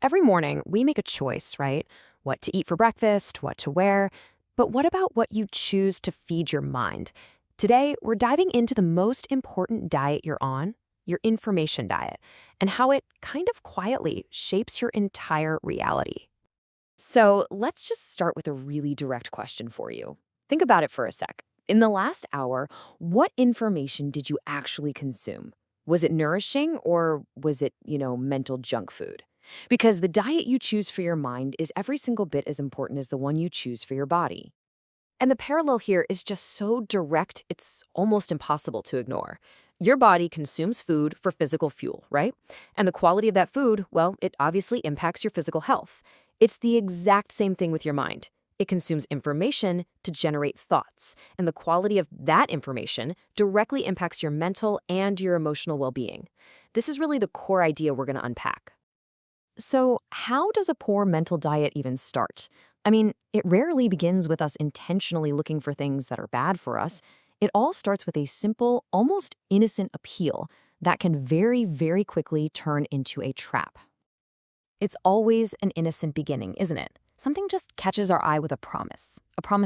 Every morning we make a choice, right? What to eat for breakfast, what to wear. But what about what you choose to feed your mind? Today, we're diving into the most important diet you're on, your information diet, and how it kind of quietly shapes your entire reality. So let's just start with a really direct question for you. Think about it for a sec. In the last hour, what information did you actually consume? Was it nourishing or was it, mental junk food? Because the diet you choose for your mind is every single bit as important as the one you choose for your body. And the parallel here is just so direct, it's almost impossible to ignore. Your body consumes food for physical fuel, right? And the quality of that food, well, it obviously impacts your physical health. It's the exact same thing with your mind. It consumes information to generate thoughts, and the quality of that information directly impacts your mental and your emotional well-being. This is really the core idea we're going to unpack. So, how does a poor mental diet even start? I mean, it rarely begins with us intentionally looking for things that are bad for us. It all starts with a simple, almost innocent appeal that can very, very quickly turn into a trap. It's always an innocent beginning, isn't it? Something just catches our eye with a promise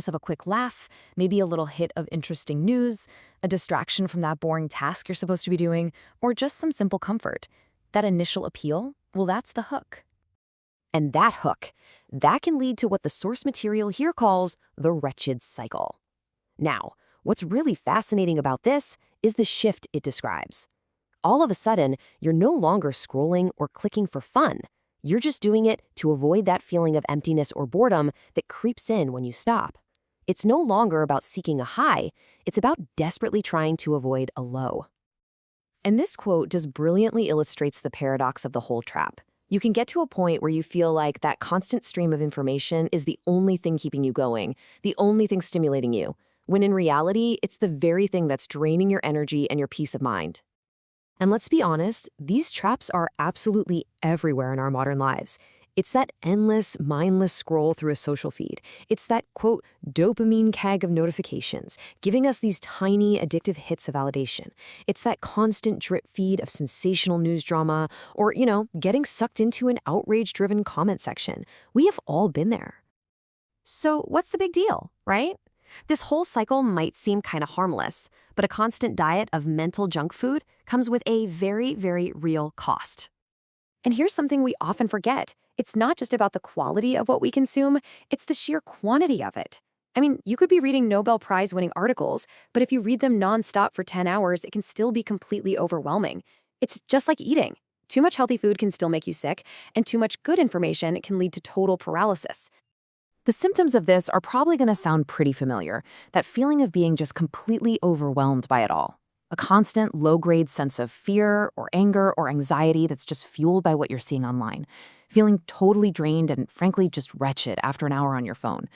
of a quick laugh, maybe a little hit of interesting news, a distraction from that boring task you're supposed to be doing, or just some simple comfort. That initial appeal, well, that's the hook. And that hook, that can lead to what the source material here calls the wretched cycle. Now, what's really fascinating about this is the shift it describes. All of a sudden, you're no longer scrolling or clicking for fun. You're just doing it to avoid that feeling of emptiness or boredom that creeps in when you stop. It's no longer about seeking a high, it's about desperately trying to avoid a low. And this quote just brilliantly illustrates the paradox of the whole trap. You can get to a point where you feel like that constant stream of information is the only thing keeping you going, the only thing stimulating you, when in reality, it's the very thing that's draining your energy and your peace of mind. And let's be honest, these traps are absolutely everywhere in our modern lives. It's that endless, mindless scroll through a social feed. It's that, quote, dopamine keg of notifications, giving us these tiny, addictive hits of validation. It's that constant drip feed of sensational news drama or, getting sucked into an outrage-driven comment section. We have all been there. So what's the big deal, right? This whole cycle might seem kind of harmless, but a constant diet of mental junk food comes with a very, very real cost. And here's something we often forget. It's not just about the quality of what we consume, it's the sheer quantity of it. I mean, you could be reading Nobel Prize-winning articles, but if you read them nonstop for 10 hours, it can still be completely overwhelming. It's just like eating. Too much healthy food can still make you sick, and too much good information can lead to total paralysis. The symptoms of this are probably going to sound pretty familiar, that feeling of being just completely overwhelmed by it all. A constant low-grade sense of fear or anger or anxiety that's just fueled by what you're seeing online. Feeling totally drained and frankly just wretched after an hour on your phone.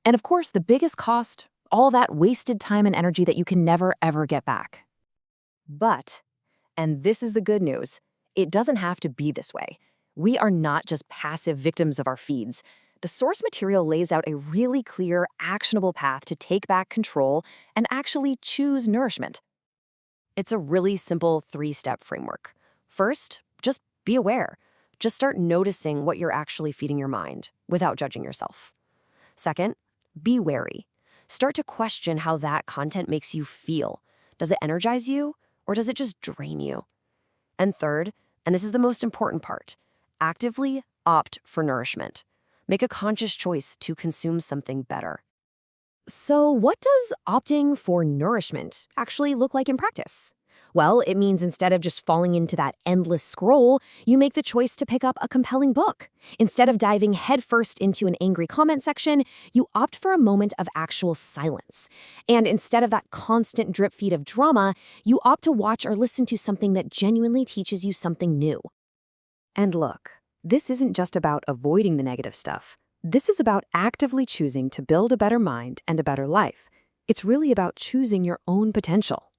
And of course, the biggest cost, all that wasted time and energy that you can never ever get back. But, and this is the good news, it doesn't have to be this way. We are not just passive victims of our feeds. The source material lays out a really clear, actionable path to take back control and actually choose nourishment. It's a really simple 3-step framework. First, just be aware. Just start noticing what you're actually feeding your mind without judging yourself. Second, be wary. Start to question how that content makes you feel. Does it energize you or does it just drain you? And third, and this is the most important part, actively opt for nourishment. Make a conscious choice to consume something better. So what does opting for nourishment actually look like in practice? Well, it means instead of just falling into that endless scroll, you make the choice to pick up a compelling book. Instead of diving headfirst into an angry comment section, you opt for a moment of actual silence. And instead of that constant drip feed of drama, you opt to watch or listen to something that genuinely teaches you something new. And look, this isn't just about avoiding the negative stuff. This is about actively choosing to build a better mind and a better life. It's really about choosing your own potential.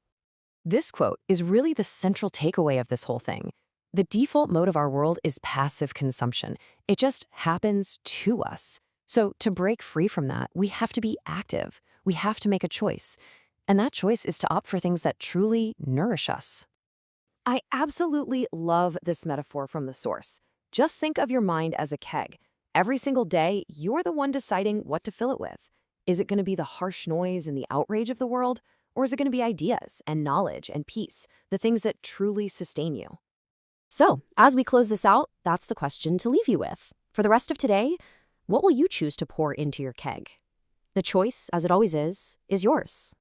This quote is really the central takeaway of this whole thing. The default mode of our world is passive consumption. It just happens to us. So to break free from that, we have to be active. We have to make a choice. And that choice is to opt for things that truly nourish us. I absolutely love this metaphor from the source. Just think of your mind as a keg. Every single day, you're the one deciding what to fill it with. Is it going to be the harsh noise and the outrage of the world? Or is it going to be ideas and knowledge and peace, the things that truly sustain you? So, as we close this out, that's the question to leave you with. For the rest of today, what will you choose to pour into your keg? The choice, as it always is yours.